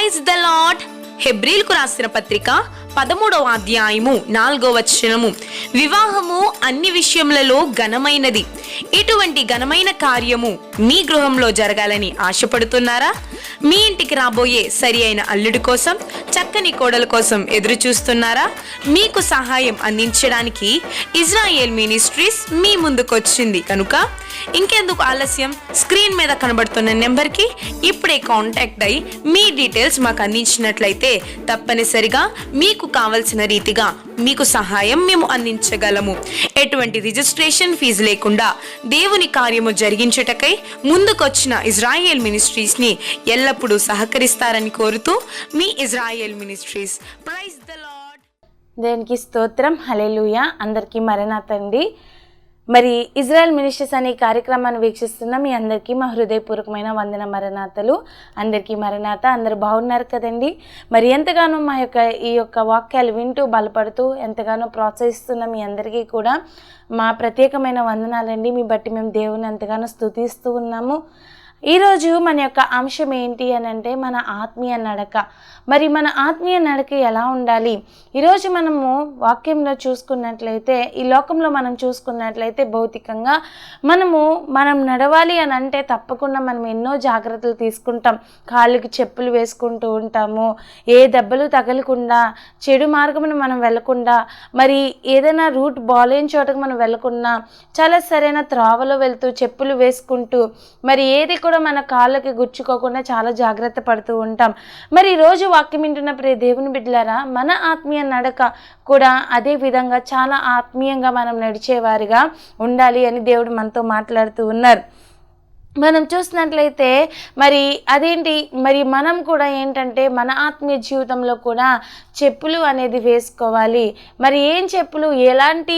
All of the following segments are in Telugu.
Praise the lord. హెబ్రీలకు రాసిన పత్రిక 13వ అధ్యాయము 4వ వచనము, వివాహము అన్ని విషయములలో ఘనమైనది. ఇటువంటి ఘనమైన కార్యము మీ గృహంలో జరగాలని ఆశపడుతున్నారా? మీ ఇంటికి రాబోయే సరి అయిన అల్లుడి కోసం, చక్కని కోడల కోసం ఎదురు చూస్తున్నారా? మీకు సహాయం అందించడానికి ఇజ్రాయేల్ మినిస్ట్రీస్ మీ ముందుకొచ్చింది కనుక ఇంకెందుకు ఆలస్యం? స్క్రీన్ మీద కనబడుతున్న నెంబర్కి ఇప్పుడే కాంటాక్ట్ అయ్యి మీ డీటెయిల్స్ మాకు అందించినట్లయితే తప్పనిసరిగా మీకు కావలసిన రీతిగా మీకు సహాయం మేము అందించగలము. ఎటువంటి రిజిస్ట్రేషన్ ఫీజు లేకుండా దేవుని కార్యము జరిగించుటకై ముందుకొచ్చిన ఇజ్రాయేల్ మినిస్ట్రీస్ ని ఎల్లప్పుడూ సహకరిస్తారని కోరుతూ మీ Israel ministries. Praise the lord. దేవునికి స్తోత్రం. హల్లెలూయా. అందరికీ మరణాత అండి. మరి ఇజ్రాయెల్ మినిస్ట్రీస్ అనే కార్యక్రమాన్ని వీక్షిస్తున్న మీ అందరికీ మా హృదయపూర్వకమైన వందన మరణాతలు. అందరికీ మరణాత. అందరు బాగున్నారు కదండి. మరి ఎంతగానో మా ఈ యొక్క వాక్యాలు వింటూ బలపడుతూ ఎంతగానో ప్రోత్సహిస్తున్న మీ అందరికీ కూడా మా ప్రత్యేకమైన వందనాలండి. మీ బట్టి మేము దేవుని ఎంతగానో స్తుతిస్తూ ఉన్నాము. ఈరోజు మన యొక్క అంశం ఏంటి అని అంటే మన ఆత్మీయ నడక. మరి మన ఆత్మీయ నడక ఎలా ఉండాలి? ఈరోజు మనము వాక్యంలో చూసుకున్నట్లయితే, ఈ లోకంలో మనం చూసుకున్నట్లయితే భౌతికంగా మనం నడవాలి అని అంటే తప్పకుండా మనం ఎన్నో జాగ్రత్తలు తీసుకుంటాం. కాళ్ళకి చెప్పులు వేసుకుంటూ ఉంటాము. ఏ దెబ్బలు తగలకుండా, చెడు మార్గమును మనం వెళ్లకుండా, మరి ఏదైనా రూట్ బాలేని చోటకు మనం వెళ్లకుండా చాలా సరైన త్రోవలో వెళ్తూ చెప్పులు వేసుకుంటూ, మరి ఏది కూడా మన కాళ్ళకి గుచ్చుకోకుండా చాలా జాగ్రత్త పడుతూ ఉంటాం. మరి ఈరోజు వాక్యం వింటున్న ప్రియ దేవుని బిడ్డలారా, మన ఆత్మీయ నడక కూడా అదే విధంగా చాలా ఆత్మీయంగా మనం నడిచేవారిగా ఉండాలి అని దేవుడు మనతో మాట్లాడుతూ ఉన్నారు. మనం చూసినట్లయితే మరి అదేంటి, మరి మనం కూడా ఏంటంటే మన ఆత్మీయ జీవితంలో కూడా చెప్పులు అనేది వేసుకోవాలి. మరి ఏం చెప్పులు, ఎలాంటి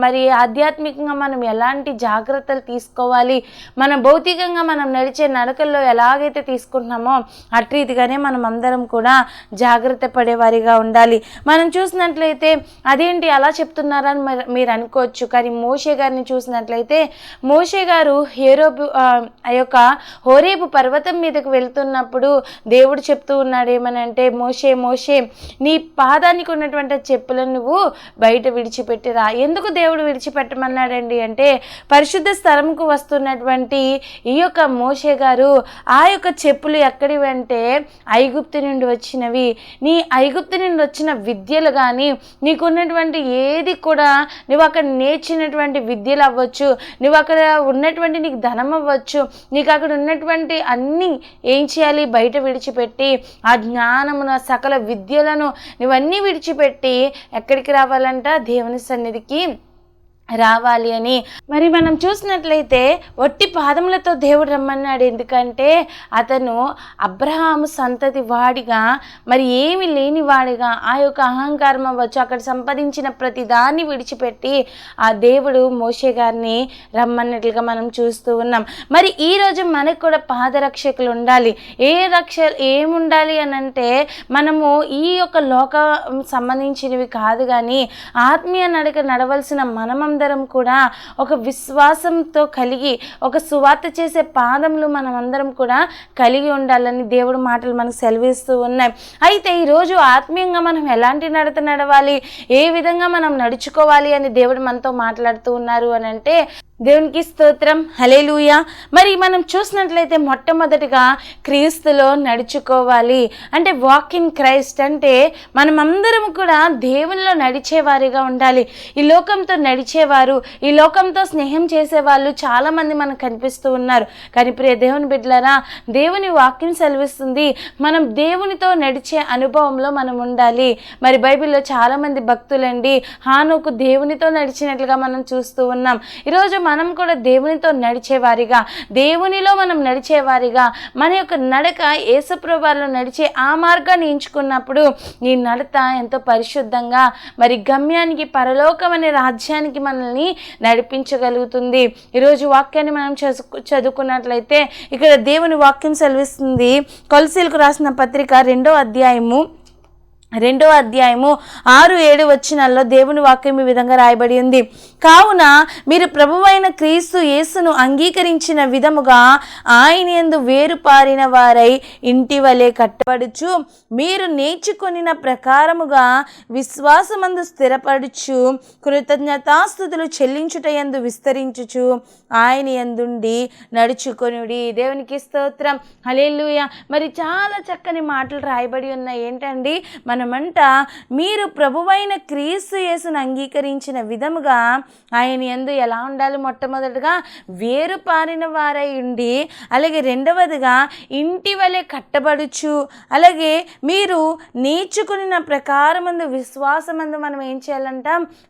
మరి ఆధ్యాత్మికంగా మనం ఎలాంటి జాగ్రత్తలు తీసుకోవాలి, మన భౌతికంగా మనం నడిచే నడకల్లో ఎలాగైతే తీసుకుంటున్నామో అట్రీతిగానే మనం అందరం కూడా జాగ్రత్త పడేవారిగా ఉండాలి. మనం చూసినట్లయితే అదేంటి అలా చెప్తున్నారని మీరు అనుకోవచ్చు. కానీ మోషే గారిని చూసినట్లయితే మోషే గారు ఆ యొక్క హోరేబు పర్వతం మీదకు వెళ్తున్నప్పుడు దేవుడు చెప్తూ ఉన్నాడు ఏమనంటే, మోషే మోషే నీ పాదానికి ఉన్నటువంటి చెప్పులను నువ్వు బయట విడిచిపెట్టిరా. ఎందుకు దేవుడు విడిచిపెట్టమన్నాడండి అంటే, పరిశుద్ధ స్థలంకు వస్తున్నటువంటి ఈ యొక్క మోషే గారు ఆ యొక్క చెప్పులు ఎక్కడివి అంటే ఐగుప్తు నుండి వచ్చినవి. నీ ఐగుప్తు నుండి వచ్చిన విద్యలు కానీ, నీకున్నటువంటి ఏది కూడా నువ్వు అక్కడ నేర్చినటువంటి విద్యలు అవ్వచ్చు, నువ్వు అక్కడ ఉన్నటువంటి నీకు ధనం అవ్వచ్చు, నీకు అక్కడ ఉన్నటువంటి అన్నీ ఏం చేయాలి? బయట విడిచిపెట్టి ఆ జ్ఞానమున సకల విద్యలను నువ్వన్నీ విడిచిపెట్టి ఎక్కడికి రావాలంట? దేవుని సన్నిధికి రావాలి అని. మరి మనం చూసినట్లయితే ఒట్టి పాదములతో దేవుడు రమ్మన్నాడు. ఎందుకంటే అతను అబ్రహాము సంతతి వాడిగా, మరి ఏమి లేని వాడిగా, ఆ యొక్క అహంకారం అవ్వచ్చు, అక్కడ సంపాదించిన ప్రతి దాన్ని విడిచిపెట్టి ఆ దేవుడు మోషే గారిని రమ్మన్నట్లుగా మనం చూస్తూ ఉన్నాం. మరి ఈరోజు మనకు కూడా పాదరక్షకులు ఉండాలి. ఏముండాలి అని అంటే, మనము ఈ యొక్క లోక సంబంధించినవి కాదు, కానీ ఆత్మీయ నడక నడవలసిన మనమందరం కూడా ఒక విశ్వాసంతో కలిగి, ఒక సువార్త చేసే పాదములు మనం అందరం కూడా కలిగి ఉండాలని దేవుడు మాటలు మనకు సెలవిస్తూ ఉన్నాయి. అయితే ఈరోజు ఆత్మీయంగా మనం ఎలాంటి నడత నడవాలి, ఏ విధంగా మనం నడుచుకోవాలి అని దేవుడు మనతో మాట్లాడుతూ ఉన్నారు అని అంటే, దేవునికి స్తోత్రం. హల్లెలూయా. మరి మనం చూసినట్లయితే మొట్టమొదటిగా క్రీస్తులో నడుచుకోవాలి. అంటే వాక్ ఇన్ క్రైస్ట్ అంటే మనమందరం కూడా దేవునిలో నడిచేవారిగా ఉండాలి. ఈ లోకంతో నడిచేవారు, ఈ లోకంతో స్నేహం చేసేవాళ్ళు చాలామంది మనకు కనిపిస్తూ ఉన్నారు. కానీ ప్రియ దేవుని బిడ్డలారా, దేవుని వాక్యం సెలవిస్తుంది మనం దేవునితో నడిచే అనుభవంలో మనం ఉండాలి. మరి బైబిల్లో చాలామంది భక్తులండి హానోకు దేవునితో నడిచినట్లుగా మనం చూస్తూ ఉన్నాం. ఈరోజు మనం కూడా దేవునితో నడిచేవారిగా, దేవునిలో మనం నడిచేవారిగా, మన యొక్క నడక యేసుప్రభువులో నడిచే ఆ మార్గాన్ని ఎంచుకున్నప్పుడు ఈ నడత ఎంతో పరిశుద్ధంగా మరి గమ్యానికి, పరలోకం అనే రాజ్యానికి మనల్ని నడిపించగలుగుతుంది. ఈరోజు వాక్యాన్ని మనం చదువుకున్నట్లయితే ఇక్కడ దేవుని వాక్యం సెలవిస్తుంది. కొలసీలకు రాసిన పత్రిక 2వ అధ్యాయము 2వ అధ్యాయము 6-7 వచనాల్లో దేవుని వాక్యం ఈ విధంగా రాయబడి ఉంది. కావున మీరు ప్రభువైన క్రీస్తు యేసును అంగీకరించిన విధముగా ఆయన యందు వేరుపారిన వారై ఇంటి వలె కట్టబడుచు, మీరు నేర్చుకొనిన ప్రకారముగా విశ్వాసమందు స్థిరపడుచు, కృతజ్ఞతాస్తుతులు చెల్లించుటయందు విస్తరించుచు ఆయన యందుండి నడుచుకొనుడి. దేవునికి స్తోత్రం, హల్లెలూయా. మరి చాలా చక్కని మాటలు రాయబడి ఉన్నాయి. ఏంటండి? మనమంట మీరు ప్రభువైన క్రీస్తు యేసును అంగీకరించిన విధముగా ఆయన యందు ఎలా ఉండాలి? మొట్టమొదటిగా వేరుపారిన వారై ఉండి, అలాగే రెండవదిగా ఇంటి వలె కట్టబడుచు, అలాగే మీరు నేర్చుకున్న ప్రకారమందు విశ్వాసమందు మనం ఏం చేయాలంట?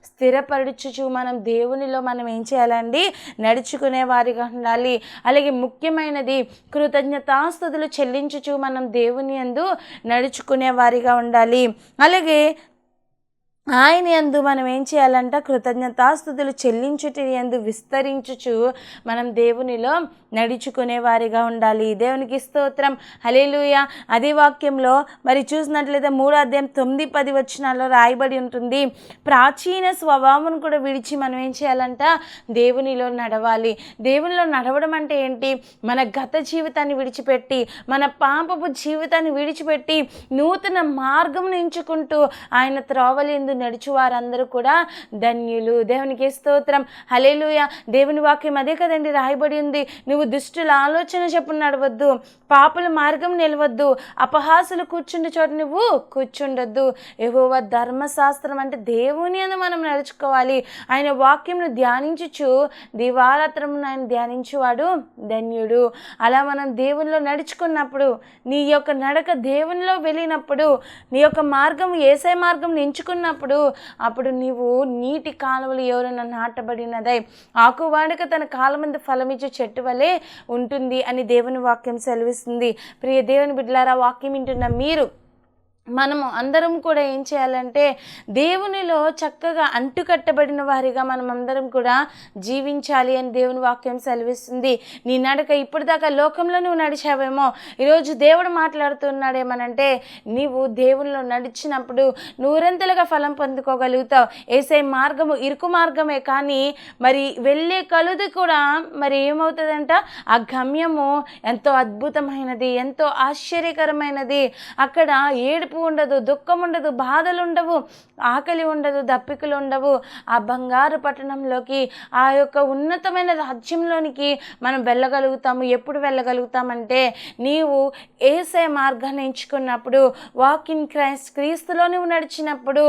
స్థిరపడుచుచు. మనం దేవునిలో మనం ఏం చేయాలండి? నడుచుకునే వారిగా ఉండాలి. అలాగే ముఖ్యమైనది కృతజ్ఞతాస్తుతులు చెల్లించుచు మనం దేవుని యందు నడుచుకునే వారిగా ఉండాలి. అలాగే ఆయన యందు మనం ఏం చేయాలంట? కృతజ్ఞతాస్తుతులు చెల్లించుట యందు విస్తరించుచు మనం దేవునిలో నడుచుకునే వారిగా ఉండాలి. దేవునికి స్తోత్రం, హల్లెలూయా. అదే వాక్యంలో మరి చూసినట్లయితే 3వ అధ్యాయం 9-10 వచనాల్లో రాయబడి ఉంటుంది, ప్రాచీన స్వభావం కూడా విడిచి మనం ఏం చేయాలంట? దేవునిలో నడవాలి. దేవునిలో నడవడం అంటే ఏంటి? మన గత జీవితాన్ని విడిచిపెట్టి, మన పాపపు జీవితాన్ని విడిచిపెట్టి నూతన మార్గం ఎంచుకుంటూ ఆయన త్రోవలందు నడుచు వారందరూ కూడా ధన్యులు. దేవునికి స్తోత్రం, హల్లెలూయా. దేవుని వాక్యం అదే కదండి రాయబడి ఉంది. నువ్వు దుష్టుల ఆలోచన చెప్పున నడవద్దు, పాపుల మార్గం నిలవద్దు, అపహాసులు కూర్చుండే చోట నువ్వు కూర్చుండొద్దు. యెహోవా ధర్మశాస్త్రం అంటే దేవుని యందు మనం నడుచుకోవాలి. ఆయన వాక్యంను ధ్యానించుచు దివారాత్రమున ఆయన ధ్యానించువాడు ధన్యుడు. అలా మనం దేవునిలో నడుచుకున్నప్పుడు, నీ యొక్క నడక దేవునిలో వెళ్ళినప్పుడు, నీ యొక్క మార్గం యేసయ్య మార్గం ఎంచుకున్నప్పుడు, అప్పుడు నీవు నీటి కాలువలు ఎవరైనా నాటబడినదై ఆకువాడక తన కాలమందు ఫలమిచ్చే చెట్టు వలె ఉంటుంది అని దేవుని వాక్యం సెలవిస్తుంది. ప్రియ దేవుని బిడ్డలారా, వాక్యం వింటున్న మీరు, మనము అందరం కూడా ఏం చేయాలంటే దేవునిలో చక్కగా అంటుకట్టబడిన వారిగా మనం అందరం కూడా జీవించాలి అని దేవుని వాక్యం సెలవిస్తుంది. నీ నడక ఇప్పటిదాకా లోకంలో నువ్వు నడిచావేమో, ఈరోజు దేవుడు మాట్లాడుతున్నాడేమనంటే, నీవు దేవునిలో నడిచినప్పుడు నూరంతలుగా ఫలం పొందుకోగలుగుతావు. యేసయ్య మార్గము ఇరుకు మార్గమే, కానీ మరి వెళ్ళే కలుది కూడా మరి ఏమవుతుందంట? ఆ గమ్యము ఎంతో అద్భుతమైనది, ఎంతో ఆశ్చర్యకరమైనది. అక్కడ ఏడుపు ఉండదు, దుఃఖం ఉండదు, బాధలు ఉండవు, ఆకలి ఉండదు, దప్పికలు ఉండవు. ఆ బంగారు పట్టణంలోకి, ఆ యొక్క ఉన్నతమైన రాజ్యంలోనికి మనం వెళ్ళగలుగుతాము. ఎప్పుడు వెళ్ళగలుగుతామంటే, నీవు యేసయ్య మార్గాన్ని ఎంచుకున్నప్పుడు, వాక్ ఇన్ క్రైస్ట్, క్రీస్తులో నువ్వు నడిచినప్పుడు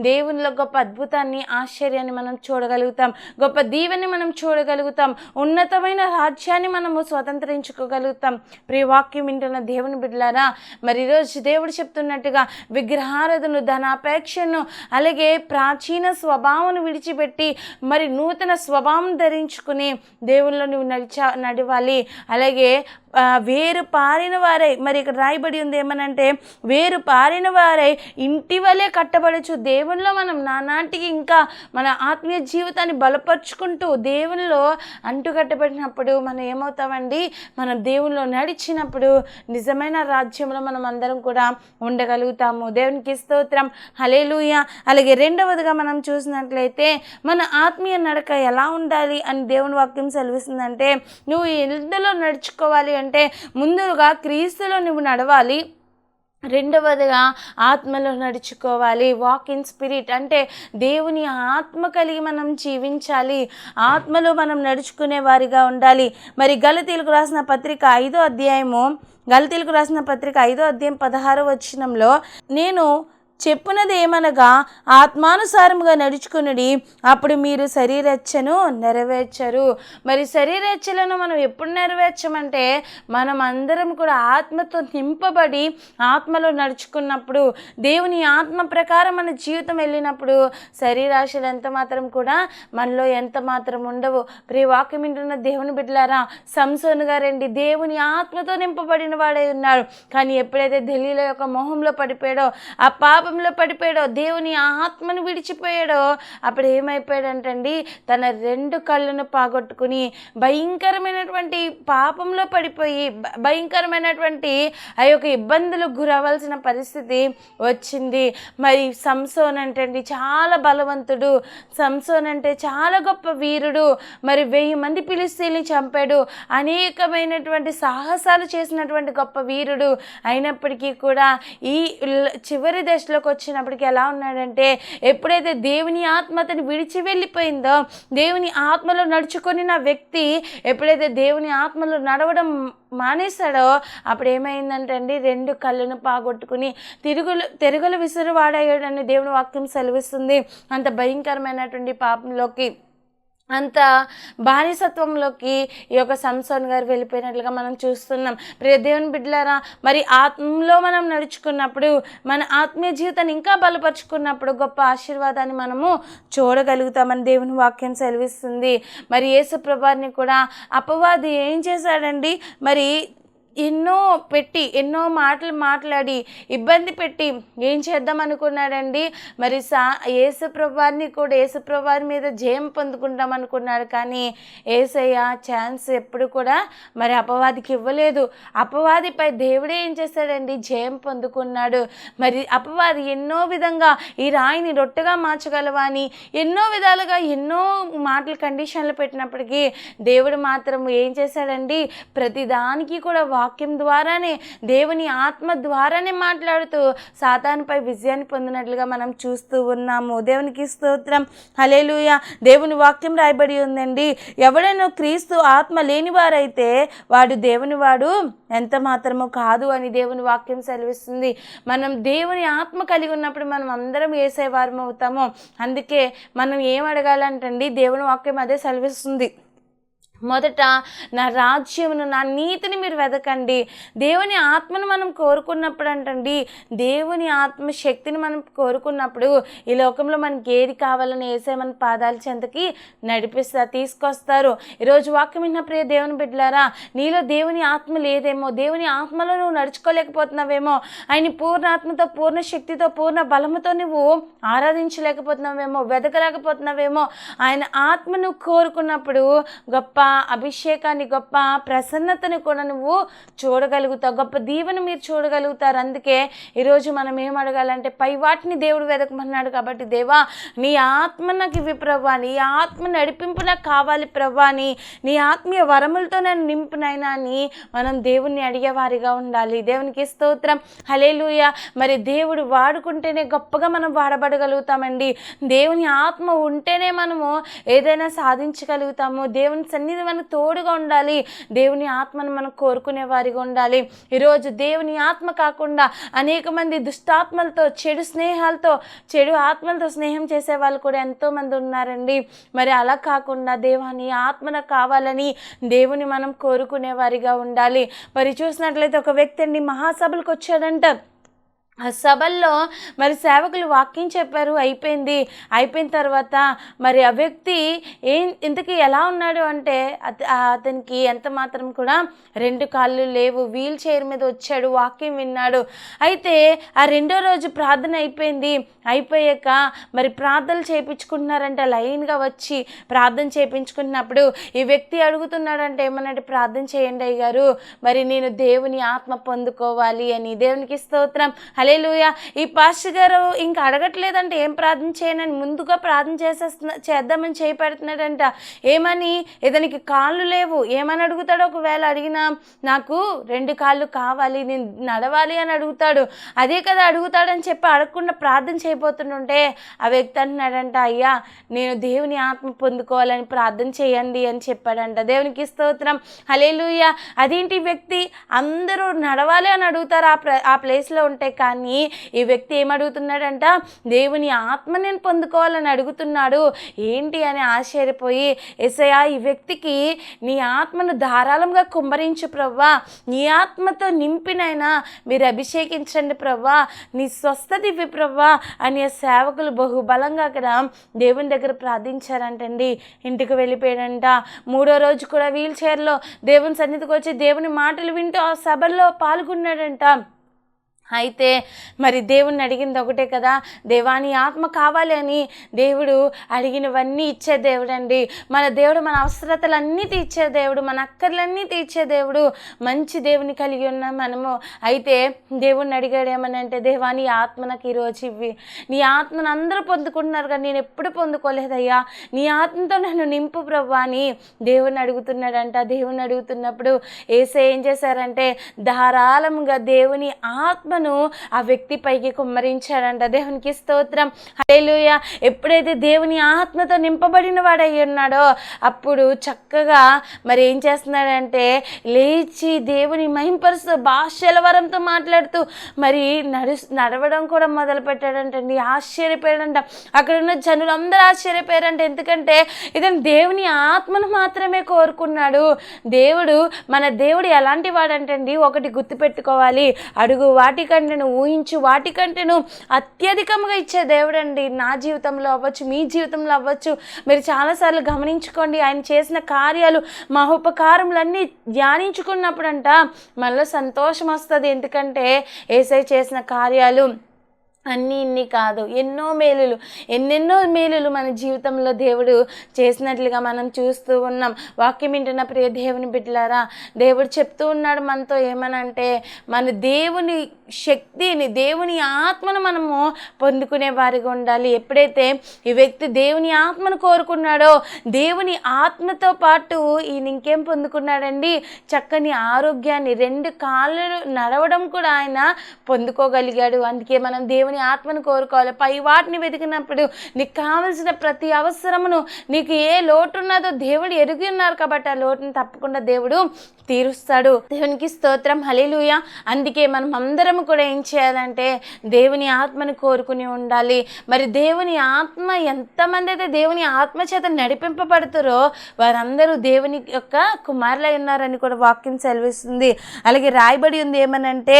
దేవునిలో గొప్ప అద్భుతాన్ని, ఆశ్చర్యాన్ని మనం చూడగలుగుతాం. గొప్ప దీవెని మనం చూడగలుగుతాం. ఉన్నతమైన రాజ్యాన్ని మనము స్వతంత్రించుకోగలుగుతాం. ప్రియ వాక్యం వింటున్న దేవుని బిడ్డలారా, మరి ఈరోజు దేవుడు చెప్తున్నట్టుగా విగ్రహారాధన, ధనాపేక్షను, అలాగే ప్రాచీన స్వభావం విడిచిపెట్టి మరి నూతన స్వభావం ధరించుకుని దేవుల్లో నువ్వు నడవాలి. అలాగే వేరు పారిన వారై, మరి ఇక్కడ రాయబడి ఉంది ఏమనంటే, వేరు పారిన వారై ఇంటి వలె కట్టబడచ్చు. దేవునిలో మనం నానాటికి ఇంకా మన ఆత్మీయ జీవితాన్ని బలపరుచుకుంటూ దేవునిలో అంటుకట్టబడినప్పుడు మనం ఏమవుతామండి? మనం దేవునిలో నడిచినప్పుడు నిజమైన రాజ్యంలో మనం అందరం కూడా ఉండగలుగుతాము. దేవునికి స్తోత్రం, హల్లెలూయా. అలాగే రెండవదిగా మనం చూసినట్లయితే మన ఆత్మీయ నడక ఎలా ఉండాలి అని దేవుని వాక్యం సెలవిస్తుందంటే, నువ్వు ఎందులో నడుచుకోవాలి అంటే, ముందుగా క్రీస్తులో నువ్వు నడవాలి. రెండవదిగా ఆత్మలో నడుచుకోవాలి. వాక్ ఇన్ స్పిరిట్ అంటే దేవుని ఆత్మ కలిగి మనం జీవించాలి. ఆత్మలో మనం నడుచుకునే వారిగా ఉండాలి. మరి గలతీయులకు రాసిన పత్రిక 5వ అధ్యాయము, గలతీయులకు రాసిన పత్రిక 5వ అధ్యాయం 16వ వచనంలో, నేను చెప్పునది ఏమనగా ఆత్మానుసారముగా నడుచుకునుడి, అప్పుడు మీరు శరీరేచ్ఛను నెరవేర్చరు. మరి శరీరేచ్ఛలను మనం ఎప్పుడు నెరవేర్చమంటే, మనం అందరం కూడా ఆత్మతో నింపబడి ఆత్మలో నడుచుకున్నప్పుడు, దేవుని ఆత్మ ప్రకారం మన జీవితం వెళ్ళినప్పుడు శరీరాశలు ఎంత మాత్రం కూడా మనలో ఎంత మాత్రం ఉండవు. ప్రియ వాక్యం వింటున్న దేవుని బిడ్డలారా, సంసోను గారండి దేవుని ఆత్మతో నింపబడిన వాడై ఉన్నారు. కానీ ఎప్పుడైతే ఢిల్లీలో యొక్క మోహంలో పడిపోయాడో, ఆ పాప పాపంలో పడిపోయాడో, దేవుని ఆత్మను విడిచిపోయాడో, అప్పుడు ఏమైపోయాడంటండి, తన 2 కళ్ళను పోగొట్టుకుని భయంకరమైనటువంటి పాపంలో పడిపోయి భయంకరమైనటువంటి ఆ యొక్క ఇబ్బందులకు గురవలసిన పరిస్థితి వచ్చింది. మరి సంసోన్ అంటే చాలా బలవంతుడు, సంసోన్ అంటే చాలా గొప్ప వీరుడు, మరి 1000 మంది ఫిలిష్తీయుల్ని చంపాడు, అనేకమైనటువంటి సాహసాలు చేసినటువంటి గొప్ప వీరుడు. అయినప్పటికీ కూడా ఈ చివరి దశలోకి వచ్చినప్పటికీ ఎలా ఉన్నాడంటే, ఎప్పుడైతే దేవుని ఆత్మ అతను విడిచి వెళ్ళిపోయిందో, దేవుని ఆత్మలో నడుచుకొని నా వ్యక్తి ఎప్పుడైతే దేవుని ఆత్మలో నడవడం మానేశాడో, అప్పుడు ఏమైందంటే అండి, 2 కళ్ళను పోగొట్టుకుని తెరుగులు విసురువాడయ్యాడని దేవుని వాక్యం సెలవిస్తుంది. అంత భయంకరమైనటువంటి పాపంలోకి, అంత బానిసత్వంలోకి ఈ యొక్క సంసోన్ గారు వెళ్ళిపోయినట్లుగా మనం చూస్తున్నాం. ప్రియ దేవుని బిడ్డలారా, మరి ఆత్మలో మనం నడుచుకున్నప్పుడు, మన ఆత్మీయ జీవితాన్ని ఇంకా బలపరుచుకున్నప్పుడు గొప్ప ఆశీర్వాదాన్ని మనము చూడగలుగుతామని దేవుని వాక్యం సెలవిస్తుంది. మరి యేసు ప్రభువుని కూడా అపవాది ఏం చేశాడండి, మరి ఎన్నో మాటలు మాట్లాడి ఇబ్బంది పెట్టి ఏం చేద్దాం అనుకున్నాడండి, మరి యేసు ప్రభువారి మీద జయం పొందుకుంటాం అనుకున్నాడు. కానీ యేసయ్య ఛాన్స్ ఎప్పుడు కూడా మరి అపవాదికి ఇవ్వలేదు. అపవాదిపై దేవుడే ఏం చేశాడండి, జయం పొందుకున్నాడు. మరి అపవాది ఎన్నో విధంగా ఈ రాయిని రొట్టెగా మార్చగలవా అని ఎన్నో విధాలుగా ఎన్నో మాటలు కండిషన్లు పెట్టినప్పటికీ దేవుడు మాత్రం ఏం చేశాడండి, ప్రతిదానికి కూడా వాక్యం ద్వారానే, దేవుని ఆత్మ ద్వారానే మాట్లాడుతూ సాతానుపై విజయాన్ని పొందినట్లుగా మనం చూస్తూ ఉన్నాము. దేవునికి స్తోత్రం, హల్లెలూయా. దేవుని వాక్యం రాయబడి ఉందండి, ఎవడైనా క్రీస్తు ఆత్మ లేనివారైతే వాడు దేవుని వాడు ఎంత మాత్రము కాదు అని దేవుని వాక్యం సెలవిస్తుంది. మనం దేవుని ఆత్మ కలిగి ఉన్నప్పుడు మనం అందరం యేసేవారం అవుతాము. అందుకే మనం ఏం అడగాలంటండి, దేవుని వాక్యం అదే సెలవిస్తుంది. మొదట నా రాజ్యమును, నా నీతిని మీరు వెదకండి. దేవుని ఆత్మను మనం కోరుకున్నప్పుడు అంటండి, దేవుని ఆత్మ శక్తిని మనం కోరుకున్నప్పుడు ఈ లోకంలో మనకి ఏది కావాలని వేసే మన పాదాల చెంతకి తీసుకొస్తారు. ఈరోజు వాక్యం విన్న ప్రియ దేవుని బిడ్డలారా, నీలో దేవుని ఆత్మ లేదేమో, దేవుని ఆత్మలో నువ్వు నడుచుకోలేకపోతున్నావేమో, ఆయన పూర్ణ ఆత్మతో, పూర్ణ శక్తితో, పూర్ణ బలముతో నువ్వు ఆరాధించలేకపోతున్నావేమో, వెదకలేకపోతున్నావేమో. ఆయన ఆత్మను కోరుకున్నప్పుడు గొప్ప అభిషేకాన్ని, గొప్ప ప్రసన్నతని కూడా నువ్వు చూడగలుగుతావు, గొప్ప దీవెను మీరు చూడగలుగుతారు. అందుకే ఈరోజు మనం ఏం అడగాలంటే, పై వాటిని దేవుడు వెదకమన్నాడు కాబట్టి, దేవా నీ ఆత్మ నాకు ఇవి ప్రభువా, నీ ఆత్మ నడిపింపు నాకు కావాలి ప్రభువా అని, నీ ఆత్మీయ వరములతో నన్ను నింపునైనా అని మనం దేవుణ్ణి అడిగేవారిగా ఉండాలి. దేవునికి స్తోత్రం, హల్లెలూయా. మరి దేవుడు వాడుకుంటేనే గొప్పగా మనం వాడబడగలుగుతామండి. దేవుని ఆత్మ ఉంటేనే మనము ఏదైనా సాధించగలుగుతాము. దేవుని సన్నిధి మనకు తోడుగా ఉండాలి. దేవుని ఆత్మను మనం కోరుకునే వారిగా ఉండాలి. ఈరోజు దేవుని ఆత్మ కాకుండా అనేక మంది దుష్టాత్మలతో, చెడు ఆత్మలతో స్నేహం చేసే వాళ్ళు కూడా ఎంతోమంది ఉన్నారండి. మరి అలా కాకుండా దేవాని ఆత్మను కావాలని దేవుని మనం కోరుకునే వారిగా ఉండాలి. మరి చూసినట్లయితే ఒక వ్యక్తి అండి మహాసభలకు వచ్చాడంట. ఆ సభల్లో మరి సేవకులు వాక్యం చెప్పారు, అయిపోయిన తర్వాత మరి ఆ వ్యక్తి ఇంతకీ ఎలా ఉన్నాడు అంటే, అతనికి ఎంత మాత్రం కూడా 2 కాళ్ళు లేవు, వీల్ చైర్ మీద వచ్చాడు, వాక్యం విన్నాడు. అయితే ఆ 2వ రోజు ప్రార్థన అయిపోయాక మరి ప్రార్థనలు చేయించుకుంటున్నారంటే, లైన్గా వచ్చి ప్రార్థన చేయించుకుంటున్నప్పుడు ఈ వ్యక్తి అడుగుతున్నాడంటే, ఏమనంటే, ప్రార్థన చేయండి అయ్యగారు, మరి నేను దేవుని ఆత్మ పొందుకోవాలి అని. దేవునికి స్తోత్రం, హల్లెలూయా. ఈ పాస్టర్ గారు ఇంకా అడగట్లేదంటే ఏం ప్రార్థన చేయనని ముందుగా ప్రార్థన చేద్దామని చేపెడుతున్నాడంట. ఏమని, ఇతనికి కాళ్ళు లేవు, ఏమని అడుగుతాడు? ఒకవేళ అడిగినా నాకు 2 కాళ్ళు కావాలి, నేను నడవాలి అని అడుగుతాడు. అదే కదా అడుగుతాడని చెప్పి అడగకుండా ప్రార్థన చేయబోతుంటే ఆ వ్యక్తి అంటున్నాడంట, అయ్యా నేను దేవుని ఆత్మ పొందుకోవాలని ప్రార్థన చేయండి అని చెప్పాడంట. దేవునికి స్తోత్రం, హల్లెలూయా. అదేంటి వ్యక్తి అందరూ నడవాలి అని అడుగుతారు ఆ ప్లేస్లో ఉంటే, కానీ ఈ వ్యక్తి ఏమడుగుతున్నాడంట, దేవుని ఆత్మ నేను పొందుకోవాలని అడుగుతున్నాడు. ఏంటి అని ఆశ్చర్యపోయి, యేసయ్యా ఈ వ్యక్తికి నీ ఆత్మను ధారాళంగా కుమ్మరించు ప్రవ్వా, నీ ఆత్మతో నింపినైనా మీరు అభిషేకించండి ప్రవ్వా, నీ స్వస్థత ఇవ్వి ప్రవ్వా అని సేవకులు బహుబలంగా అక్కడ దేవుని దగ్గర ప్రార్థించారంటండి. ఇంటికి వెళ్ళిపోయాడంట. 3వ రోజు కూడా వీల్ చైర్లో దేవుని సన్నిధికి వచ్చి దేవుని మాటలు వింటూ ఆ సభల్లో పాల్గొన్నాడంట. అయితే మరి దేవుణ్ణి అడిగింది ఒకటే కదా, దేవాని ఆత్మ కావాలి అని దేవుడు అడిగినవన్నీ ఇచ్చే దేవుడు అండి. మన దేవుడు మన అవసరతలన్నీ తీర్చే దేవుడు, మన అక్కర్లన్నీ తీర్చే దేవుడు. మంచి దేవుని కలిగి ఉన్నాం మనము. అయితే దేవుణ్ణి అడిగాడు ఏమనంటే, దేవాని ఆత్మ నాకు ఈరోజు ఇవ్వి. నీ ఆత్మను అందరూ పొందుకుంటున్నారు కానీ నేను ఎప్పుడు పొందుకోలేదయ్యా, నీ ఆత్మతో నన్ను నింపు ప్రభు అని దేవుణ్ణి అడుగుతున్నాడంట. దేవుణ్ణి అడుగుతున్నప్పుడు యేసయ్య ఏం చేశారంటే ధారాళంగా దేవుని ఆత్మ ఆ వ్యక్తి పైకి కుమ్మరించాడంట. దేవునికి స్తోత్రం, హల్లెలూయా. ఎప్పుడైతే దేవుని ఆత్మతో నింపబడిన వాడై ఉన్నాడో అప్పుడు చక్కగా మరి ఏం చేస్తున్నాడంటే లేచి దేవుని మహింపరుస్తూ భాషల వరంతో మాట్లాడుతూ మరి నడవడం కూడా మొదలు పెట్టాడంటండి. ఆశ్చర్యపోయాడంట. అక్కడ ఉన్న జనులందరూ ఆశ్చర్యపోయారంట. ఎందుకంటే ఇతను దేవుని ఆత్మను మాత్రమే కోరుకున్నాడు. మన దేవుడు ఎలాంటి వాడంటండి, ఒకటి గుర్తుపెట్టుకోవాలి, అడుగు వాటికంటేను ఊహించు వాటికంటేను అత్యధికంగా ఇచ్చే దేవుడు అండి. నా జీవితంలో అవ్వచ్చు, మీ జీవితంలో అవ్వచ్చు. మీరు చాలాసార్లు గమనించుకోండి, ఆయన చేసిన కార్యాలు మహోపకారములన్నీ ధ్యానించుకున్నప్పుడంట మనలో సంతోషం వస్తుంది. ఎందుకంటే యేసయ్య చేసిన కార్యాలు అన్నీ ఇన్ని కాదు, ఎన్నెన్నో మేలులు మన జీవితంలో దేవుడు చేసినట్లుగా మనం చూస్తూ ఉన్నాం. వాక్యం వింటున్న ప్రియ దేవుని బిడ్డలారా, దేవుడు చెప్తూ ఉన్నాడు మనతో ఏమనంటే మన దేవుని శక్తిని, దేవుని ఆత్మను మనము పొందుకునే వారిగా ఉండాలి. ఎప్పుడైతే ఈ వ్యక్తి దేవుని ఆత్మను కోరుకున్నాడో దేవుని ఆత్మతో పాటు ఈయన ఇంకేం పొందుకున్నాడండి, చక్కని ఆరోగ్యాన్ని, 2 కాళ్ళు నడవడం కూడా ఆయన పొందుకోగలిగాడు. అందుకే మనం దేవుని ఆత్మను కోరుకోవాలి. పై వాటిని వెతికినప్పుడు నీకు కావలసిన ప్రతి అవసరమును, నీకు ఏ లోటు ఉన్నదో దేవుడు ఎరిగి ఉన్నారు కాబట్టి ఆ లోటును తప్పకుండా దేవుడు తీరుస్తాడు. దేవునికి స్తోత్రం, హల్లెలూయా. అందుకే మనం అందరం కూడా ఏం చేయాలంటే దేవుని ఆత్మను కోరుకుని ఉండాలి. మరి దేవుని ఆత్మ ఎంతమంది అయితే దేవుని ఆత్మ చేత నడిపింపబడుతారో వారందరూ దేవుని యొక్క కుమారులై ఉన్నారని కూడా వాక్యం సెలవిస్తుంది. అలాగే రాయబడి ఉంది ఏమనంటే,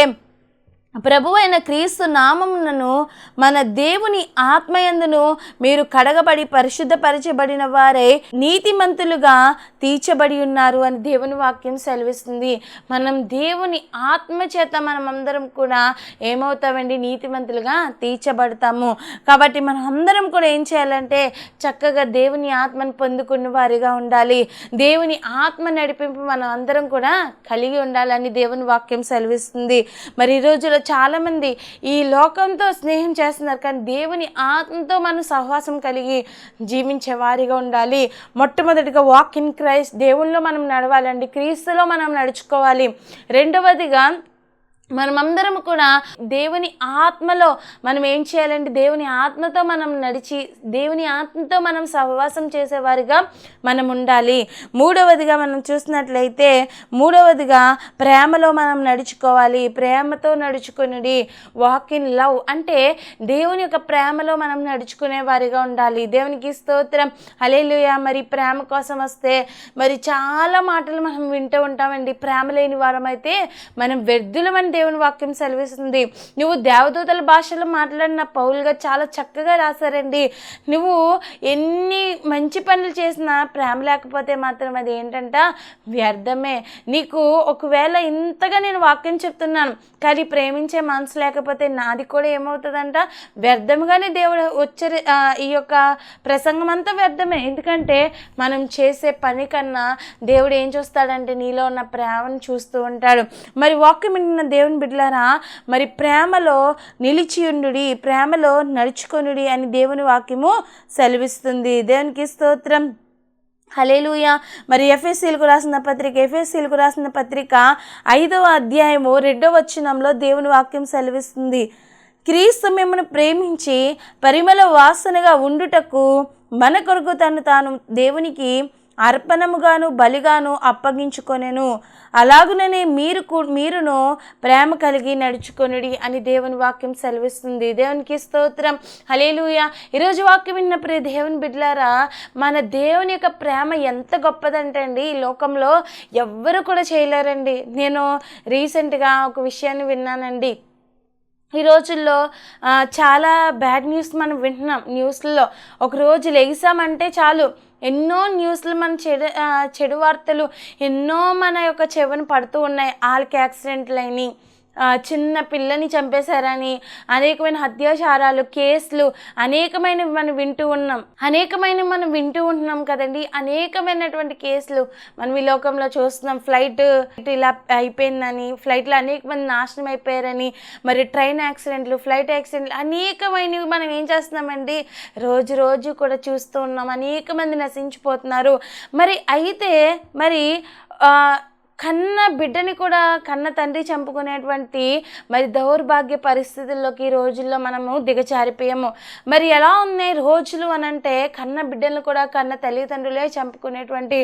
ప్రభువైన క్రీస్తు నామమునను మన దేవుని ఆత్మయందును మీరు కడగబడి పరిశుద్ధపరచబడిన వారే నీతిమంతులుగా తీర్చబడి ఉన్నారు అని దేవుని వాక్యం సెలవిస్తుంది. మనం దేవుని ఆత్మ చేత మనం అందరం కూడా ఏమవుతామండి, నీతిమంతులుగా తీర్చబడతాము. కాబట్టి మనం అందరం కూడా ఏం చేయాలంటే చక్కగా దేవుని ఆత్మను పొందుకున్న వారిగా ఉండాలి. దేవుని ఆత్మ నడిపింపు మనం అందరం కూడా కలిగి ఉండాలని దేవుని వాక్యం సెలవిస్తుంది. మరి ఈ రోజులో చాలామంది ఈ లోకంతో స్నేహం చేస్తున్నారు, కానీ దేవుని ఆత్మతో మనం సహవాసం కలిగి జీవించే వారిగా ఉండాలి. మొట్టమొదటిగా వాక్ ఇన్ క్రైస్ట్, దేవునిలో మనం నడవాలండి, క్రీస్తులో మనం నడుచుకోవాలి. రెండవదిగా మనమందరం కూడా దేవుని ఆత్మలో మనం ఏం చేయాలంటే దేవుని ఆత్మతో మనం నడిచి దేవుని ఆత్మతో మనం సహవాసం చేసేవారిగా మనం ఉండాలి. మూడవదిగా మనం చూసినట్లయితే ప్రేమలో మనం నడుచుకోవాలి. ప్రేమతో నడుచుకుని వాక్ ఇన్ లవ్ అంటే దేవుని యొక్క ప్రేమలో మనం నడుచుకునే వారిగా ఉండాలి. దేవునికి స్తోత్రం, హల్లెలూయా. మరి ప్రేమ కోసం వస్తే మరి చాలా మాటలు మనం వింటూ ఉంటామండి. ప్రేమ లేని వారమైతే మనం వ్యర్థులమని దేవుని వాక్యం సెలవిస్తుంది. నువ్వు దేవదూతల భాషలో మాట్లాడిన పౌలుగా చాలా చక్కగా రాశారండి. నువ్వు ఎన్ని మంచి పనులు చేసినా ప్రేమ లేకపోతే మాత్రం అది ఏంటంట, వ్యర్థమే. నీకు ఒకవేళ ఇంతగా నేను వాక్యం చెప్తున్నాను కానీ ప్రేమించే మనసు లేకపోతే నాది కూడా ఏమవుతుందంట, వ్యర్థముగానే దేవుడు ఈ యొక్క ప్రసంగం అంతా వ్యర్థమే. ఎందుకంటే మనం చేసే పని కన్నా దేవుడు ఏం చూస్తాడంటే నీలో ఉన్న ప్రేమను చూస్తూ ఉంటాడు. మరి వాక్యం వింటున్న దేవుని బిడ్డలారా, మరి ప్రేమలో నిలిచియుండుడి, ప్రేమలో నడుచుకొనుడి అని దేవుని వాక్యము సెలవిస్తుంది. దేవునికి స్తోత్రం, హల్లెలూయా. మరి ఎఫెసీయులకు రాసిన పత్రిక 5వ అధ్యాయము 2వ వచనంలో దేవుని వాక్యం సెలవిస్తుంది. క్రీస్తు మిమ్మల్ని ప్రేమించి పరిమళ వాసనగా ఉండుటకు మన కొరకు తాను దేవునికి అర్పణముగాను బలిగాను అప్పగించుకొనెను. అలాగుననే మీరును ప్రేమ కలిగి నడుచుకొనుడి అని దేవుని వాక్యం సెలవిస్తుంది. దేవునికి స్తోత్రం, హల్లెలూయా. ఈరోజు వాక్యం విన్న ప్రియ దేవుని బిడ్డలారా, మన దేవుని యొక్క ప్రేమ ఎంత గొప్పదంటే అండి ఈ లోకంలో ఎవ్వరు కూడా చేయలేరండి. నేను రీసెంట్గా ఒక విషయాన్ని విన్నానండి. ఈ రోజుల్లో చాలా బ్యాడ్ న్యూస్ మనం వింటున్నాం. న్యూస్లో ఒకరోజు లెగిసామంటే చాలు ఎన్నో న్యూస్లు మన చెడు వార్తలు ఎన్నో మన యొక్క చెవిని పడుతూ ఉన్నాయి. వాళ్ళకి యాక్సిడెంట్లు అయినాయి, చిన్న పిల్లని చంపేశారని అనేకమైన హత్యాచారాలు కేసులు అనేకమైనవి మనం వింటూ ఉంటున్నాం కదండి. అనేకమైనటువంటి కేసులు మనం ఈ లోకంలో చూస్తున్నాం. ఫ్లైట్ ఇలా అయిపోయిందని, ఫ్లైట్లో అనేక మంది నాశనం అయిపోయారని, మరి ట్రైన్ యాక్సిడెంట్లు, ఫ్లైట్ యాక్సిడెంట్లు అనేకమైనవి మనం ఏం చేస్తున్నామండి, రోజు కూడా చూస్తూ ఉన్నాం. అనేక మంది నశించిపోతున్నారు. మరి అయితే కన్న బిడ్డని కూడా కన్న తండ్రి చంపుకునేటువంటి మరి దౌర్భాగ్య పరిస్థితుల్లోకి ఈ రోజుల్లో మనము దిగజారిపోయాము. మరి ఎలా ఉన్నాయి రోజులు అనంటే, కన్న బిడ్డలను కూడా కన్న తల్లిదండ్రులే చంపుకునేటువంటి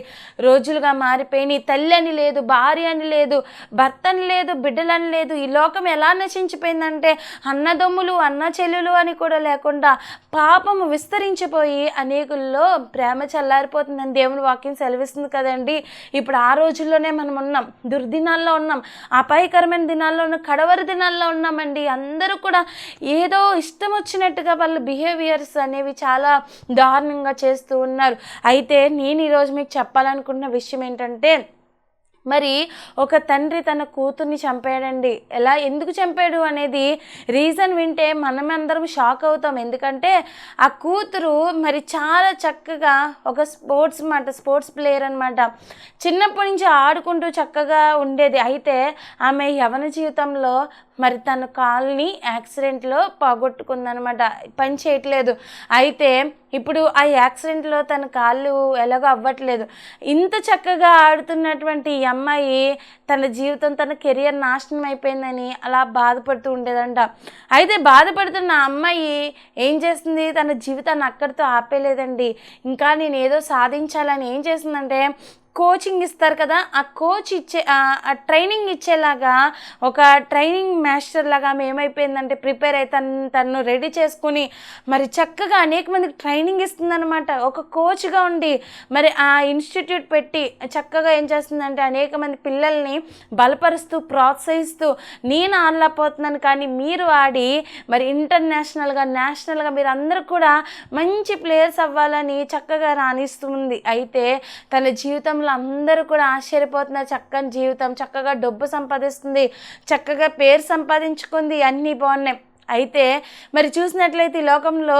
రోజులుగా మారిపోయినాయి. తల్లి అని లేదు, భార్య అని లేదు, భర్త అని లేదు, బిడ్డలని లేదు. ఈ లోకం ఎలా నశించిపోయిందంటే, అన్నదమ్ములు అన్న చెల్లెలు అని కూడా లేకుండా పాపము విస్తరించిపోయి అనేకుల్లో ప్రేమ చల్లారిపోతుందని దేవుని వాక్యం సెలవిస్తుంది కదండి. ఇప్పుడు ఆ రోజుల్లోనే మనం ఉన్నాం, దుర్దినాల్లో ఉన్నాం, అపాయకరమైన దినాల్లో ఉన్న కడవరి దినాల్లో ఉన్నామండి. అందరూ కూడా ఏదో ఇష్టం వచ్చినట్టుగా వాళ్ళ బిహేవియర్స్ అనేవి చాలా దారుణంగా చేస్తూ ఉన్నారు. అయితే నేను ఈరోజు మీకు చెప్పాలనుకున్న విషయం ఏంటంటే, మరి ఒక తండ్రి తన కూతుర్ని చంపాడండి. ఎందుకు చంపాడు అనేది రీజన్ వింటే మనమందరం షాక్ అవుతాం. ఎందుకంటే ఆ కూతురు మరి చాలా చక్కగా ఒక స్పోర్ట్స్ ప్లేయర్ అనమాట. చిన్నప్పటి నుంచి ఆడుకుంటూ చక్కగా ఉండేది. అయితే ఆమె యవ్వన జీవితంలో మరి తన కాల్ని యాక్సిడెంట్లో పోగొట్టుకుందనమాట, పని చేయట్లేదు. అయితే ఇప్పుడు ఆ యాక్సిడెంట్లో తన కాళ్ళు ఎలాగో అవ్వట్లేదు. ఇంత చక్కగా ఆడుతున్నటువంటి ఈ అమ్మాయి తన జీవితం, తన కెరియర్ నాశనం అయిపోయిందని అలా బాధపడుతూ ఉండేదంట. అయితే బాధపడుతున్న అమ్మాయి ఏం చేస్తుంది, తన జీవితాన్ని అక్కడితో ఆపేలేదండి. ఇంకా నేను ఏదో సాధించాలని ఏం చేస్తుందంటే, కోచింగ్ ఇస్తారు కదా, ఆ కోచ్ ఆ ట్రైనింగ్ ఇచ్చేలాగా ఒక ట్రైనింగ్ మాస్టర్ లాగా ఏమైపోయిందంటే ప్రిపేర్ అయి తను రెడీ చేసుకుని మరి చక్కగా అనేక మందికి ట్రైనింగ్ ఇస్తుందన్నమాట. ఒక కోచ్గా ఉండి మరి ఆ ఇన్స్టిట్యూట్ పెట్టి చక్కగా ఏం చేస్తుందంటే అనేక మంది పిల్లల్ని బలపరుస్తూ ప్రోత్సహిస్తూ, నేను ఆడలేకపోతున్నాను కానీ మీరు ఆడి మరి ఇంటర్నేషనల్గా నేషనల్గా మీరు అందరూ కూడా మంచి ప్లేయర్స్ అవ్వాలని చక్కగా రాణిస్తుంది. అయితే తన జీవితంలో అందరూ కూడా ఆశ్చర్యపోతున్నారు. చక్కని జీవితం, చక్కగా డబ్బు సంపాదిస్తుంది, చక్కగా పేరు సంపాదించుకుంది, అన్నీ బాగున్నాయి. అయితే మరి చూసినట్లయితే ఈ లోకంలో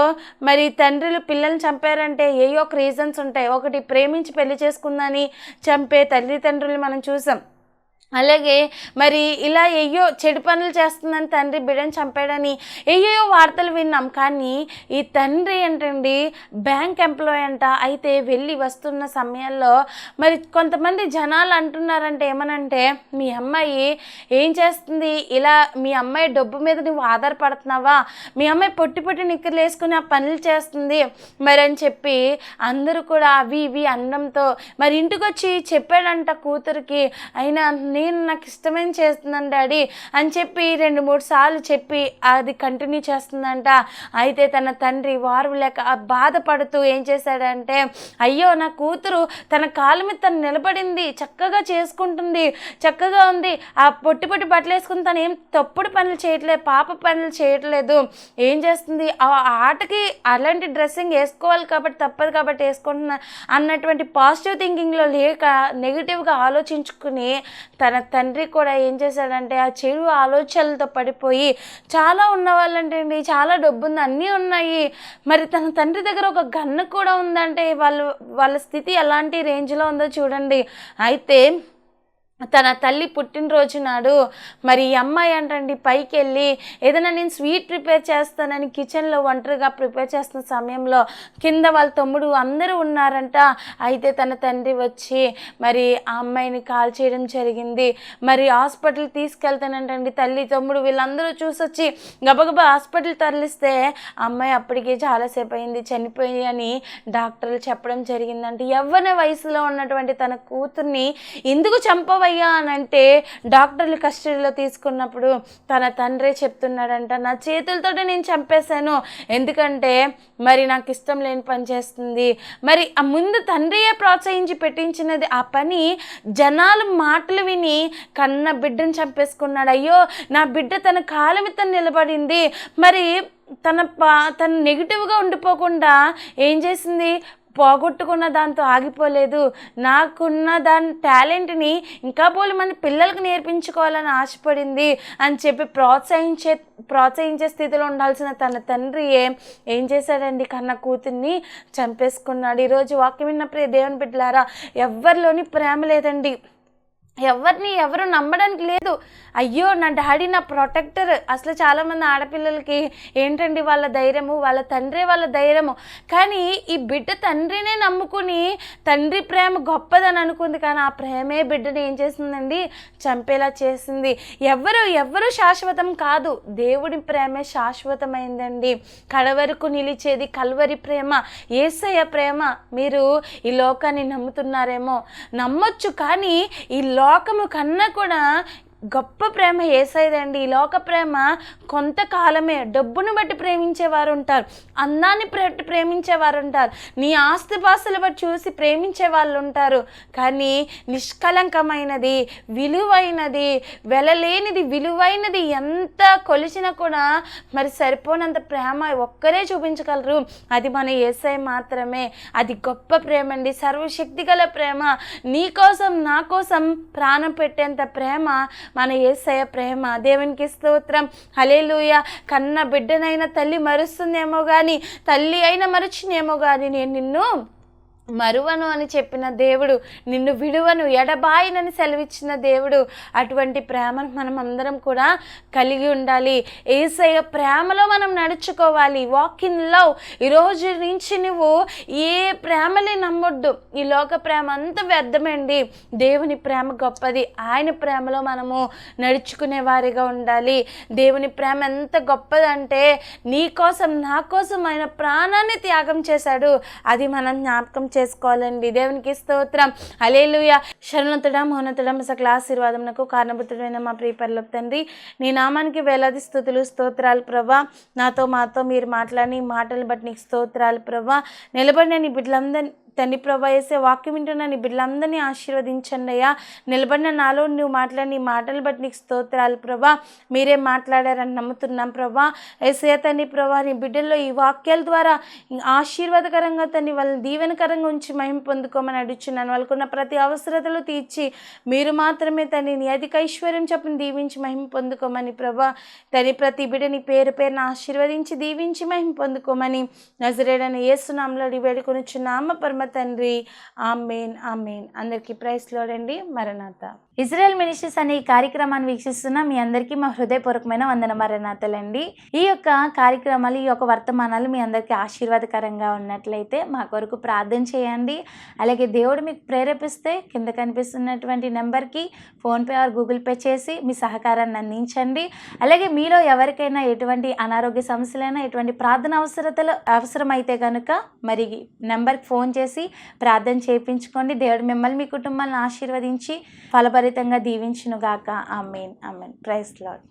మరి తండ్రులు పిల్లల్ని చంపారంటే ఏయో ఒక రీజన్స్ ఉంటాయి. ఒకటి ప్రేమించి పెళ్లి చేసుకుందని చంపే తల్లిదండ్రులు మనం చూసాం. అలాగే మరి ఇలా ఏయో చెడు పనులు చేస్తుందని తండ్రి బిడ్డను చంపాడని ఏయో వార్తలు విన్నాం. కానీ ఈ తండ్రి ఏంటండి బ్యాంక్ ఎంప్లాయ్ అంట. అయితే వెళ్ళి వస్తున్న సమయంలో మరి కొంతమంది జనాలు అంటున్నారంటే ఏమనంటే, మీ అమ్మాయి ఏం చేస్తుంది, ఇలా మీ అమ్మాయి డబ్బు మీద నువ్వు ఆధారపడుతున్నావా, మీ అమ్మాయి పొట్టి నిక్కర్లు వేసుకుని ఆ పనులు చేస్తుంది మరి అని చెప్పి అందరూ కూడా అవి ఇవి అనడంతో మరి ఇంటికి వచ్చి చెప్పాడంట కూతురికి, అయినా నేను నాకు ఇష్టమైన చేస్తున్నాను డాడీ అని చెప్పి 2-3 సార్లు చెప్పి అది కంటిన్యూ చేస్తుందంట. అయితే తన తండ్రి వారు లేక బాధపడుతూ ఏం చేశాడంటే, అయ్యో నా కూతురు తన కాళ్ళ మీద తను నిలబడింది, చక్కగా చేసుకుంటుంది, చక్కగా ఉంది, ఆ పొట్టి బట్టలు వేసుకుని తను ఏం తప్పుడు పనులు చేయట్లేదు, పాప పనులు చేయట్లేదు, ఏం చేస్తుంది ఆ ఆటకి అలాంటి డ్రెస్సింగ్ వేసుకోవాలి కాబట్టి తప్పదు కాబట్టి వేసుకుంటున్నా అన్నటువంటి పాజిటివ్ థింకింగ్లో లేక నెగిటివ్గా ఆలోచించుకుని తన తండ్రి కూడా ఏం చేశాడంటే ఆ చెడు ఆలోచనలతో పడిపోయి, చాలా ఉన్న వాళ్ళంటే అండి చాలా డబ్బు ఉంది, అన్నీ ఉన్నాయి, మరి తన తండ్రి దగ్గర ఒక గన్ను కూడా ఉందంటే వాళ్ళ స్థితి ఎలాంటి రేంజ్లో ఉందో చూడండి. అయితే తన తల్లి పుట్టినరోజు నాడు మరి ఈ అమ్మాయి అంటండి పైకి వెళ్ళి ఏదైనా నేను స్వీట్ ప్రిపేర్ చేస్తానని కిచెన్లో ఒంటరిగా ప్రిపేర్ చేస్తున్న సమయంలో కింద వాళ్ళ తమ్ముడు అందరూ ఉన్నారంట. అయితే తన తండ్రి వచ్చి మరి ఆ అమ్మాయిని కాల్ చేయడం జరిగింది. మరి హాస్పిటల్ తీసుకెళ్తానంటండి తల్లి తమ్ముడు వీళ్ళందరూ చూసొచ్చి గబగబా హాస్పిటల్ తరలిస్తే అమ్మాయి అప్పటికే చాలాసేపు అయింది, చనిపోయి అని డాక్టర్లు చెప్పడం జరిగిందంటే, యవ్వన వయసులో ఉన్నటువంటి తన కూతుర్ని ఎందుకు చంపవయ్యా అని అంటే డాక్టర్లు కస్టడీలో తీసుకున్నప్పుడు తన తండ్రే చెప్తున్నాడంట, నా చేతులతోనే నేను చంపేశాను, ఎందుకంటే మరి నాకు ఇష్టం లేని పని చేస్తుంది. మరి ఆ ముందు తండ్రియే ప్రోత్సహించి పెట్టించినది ఆ పని జనాలు మాటలు విని కన్న బిడ్డను చంపేసుకున్నాడు. అయ్యో నా బిడ్డ తన కాళ్ళ మీద నిలబడింది, మరి తను నెగిటివ్గా ఉండిపోకుండా ఏం చేసింది, పోగొట్టుకున్న దాంతో ఆగిపోలేదు. నాకున్న దాని టాలెంట్ని ఇంకా పోలి మంది పిల్లలకు నేర్పించుకోవాలని ఆశపడింది అని చెప్పి ప్రోత్సహించే స్థితిలో ఉండాల్సిన తన తండ్రి ఏం చేశాడండి? కన్న కూతుర్ని చంపేసుకున్నాడు. ఈరోజు వాక్యం విన్న ప్రియ దేవుని బిడ్డలారా, ఎవరిలోని ప్రేమ లేదండి. ఎవరు నమ్మడానికి లేదు. అయ్యో నా డాడీ నా ప్రొటెక్టర్. అసలు చాలామంది ఆడపిల్లలకి ఏంటండి వాళ్ళ ధైర్యము, వాళ్ళ తండ్రే వాళ్ళ ధైర్యము. కానీ ఈ బిడ్డ తండ్రినే నమ్ముకుని తండ్రి ప్రేమ గొప్పదని అనుకుంది, కానీ ఆ ప్రేమే బిడ్డని ఏం చేసిందండి? చంపేలా చేసింది. ఎవరు శాశ్వతం కాదు, దేవుడి ప్రేమే శాశ్వతమైందండి. కడవరకు నిలిచేది కల్వరి ప్రేమ, యేసయ్య ప్రేమ. మీరు ఈ లోకాన్ని నమ్ముతున్నారేమో, నమ్మొచ్చు, కానీ ఈ లోకము కన్నా కూడా గొప్ప ప్రేమ యేసయ్యదండి. ఈ లోక ప్రేమ కొంతకాలమే. డబ్బును బట్టి ప్రేమించేవారు ఉంటారు, అందాన్ని బట్టి ప్రేమించేవారు ఉంటారు, నీ ఆస్తిపాస్తులు బట్టి చూసి ప్రేమించే వాళ్ళు ఉంటారు. కానీ నిష్కలంకమైనది, విలువైనది, వెలలేనిది, విలువైనది ఎంత కొలిచినా కూడా మరి సరిపోనంత ప్రేమ ఒక్కరే చూపించగలరు. అది మన యేసయ్య మాత్రమే. అది గొప్ప ప్రేమ అండి, సర్వశక్తి గల ప్రేమ. నీ కోసం నా కోసం ప్రాణం పెట్టేంత ప్రేమ మన యేసయ్య ప్రేమ. దేవునికి స్తోత్రం, హల్లెలూయా. కన్న బిడ్డనైనా తల్లి మరుస్తుందేమో కానీ, తల్లి అయినా మరచినేమో కానీ, నేను నిన్ను మరువను అని చెప్పిన దేవుడు, నిన్ను విడువను, ఎడబాయినని సెలవిచ్చిన దేవుడు. అటువంటి ప్రేమను మనం అందరం కూడా కలిగి ఉండాలి. యేసయ్య ప్రేమలో మనం నడుచుకోవాలి. Walk in love. ఈరోజు నుంచి నువ్వు ఏ ప్రేమని నమ్మొద్దు. ఈ లోక ప్రేమ అంత వ్యర్థమండి. దేవుని ప్రేమ గొప్పది. ఆయన ప్రేమలో మనము నడుచుకునే వారిగా ఉండాలి. దేవుని ప్రేమ ఎంత గొప్పదంటే, నీ కోసం నా కోసం ఆయన ప్రాణాన్ని త్యాగం చేశాడు. అది మనం జ్ఞాపకం చేసుకోవాలండి. దేవునికి స్తోత్రం, హల్లెలూయా. శరణుతుడా మౌనతుడా సకల ఆశీర్వాదమునకు కారణభూతుడైన మా ప్రియ పరలోక తండ్రి, నీ నామానికి వేలాది స్తుతులు స్తోత్రాలు ప్రభా. మాతో మీరు మాట్లాడి మాటలు బట్టి నీకు స్తోత్రాలు ప్రభా. నిలబడిన నీ బిడ్డలందరినీ తండ్రి ప్రభా యేసే వాక్యం వింటున్న నీ బిడ్డలందరినీ ఆశీర్వదించండి అయ్యా. నిలబడిన నాలో నువ్వు మాట్లాడి నీ మాటలు బట్టి నీకు స్తోత్రాలు ప్రభా. మీరే మాట్లాడారని నమ్ముతున్నాం ప్రభా. యేసయ్య తండ్రి ప్రభా, నీ బిడ్డల్లో ఈ వాక్యాల ద్వారా ఆశీర్వాదకరంగా తండ్రి వాళ్ళని దీవెనకరంగా ఉంచి మహిమ పొందుకోమని అడుగుచున్నాను. వాళ్ళకున్న ప్రతి అవసరతలు తీర్చి మీరు మాత్రమే తండ్రి నీ అధిక ఐశ్వర్యం చెప్పని దీవించి మహిమ పొందుకోమని ప్రభా. తండ్రి ప్రతి బిడ్డని పేరు పేరున ఆశీర్వదించి దీవించి మహిమ పొందుకోమని నజరేయుడైన యేసు నామములో అడిగి వేడుకొనుచున్నాము పరమ తండ్రి, ఆమేన్ ఆమేన్. అందరికీ ప్రైజ్ లార్డ్ అండి. మరణాత. ఇజ్రాయెల్ మినిస్ట్రీస్ అనే ఈ కార్యక్రమాన్ని వీక్షిస్తున్న మీ అందరికీ మా హృదయపూర్వకమైన వందన మరణాతలండి. ఈ యొక్క కార్యక్రమాలు, ఈ యొక్క వర్తమానాలు మీ అందరికీ ఆశీర్వాదకరంగా ఉన్నట్లయితే మా కొరకు ప్రార్థన చేయండి. అలాగే దేవుడు మీకు ప్రేరేపిస్తే కింద కనిపిస్తున్నటువంటి నెంబర్కి ఫోన్పే ఆర్ గూగుల్ పే చేసి మీ సహకారాన్ని అందించండి. అలాగే మీలో ఎవరికైనా ఎటువంటి అనారోగ్య సమస్యలైనా, ఎటువంటి ప్రార్థన అవసరమైతే కనుక మరి నెంబర్కి ఫోన్ చేసి ప్రార్థన చేయించుకోండి. దేవుడు మిమ్మల్ని మీ కుటుంబాలను ఆశీర్వదించి ఫలభరితంగా దీవించునుగాక. Amen amen. Praise lord.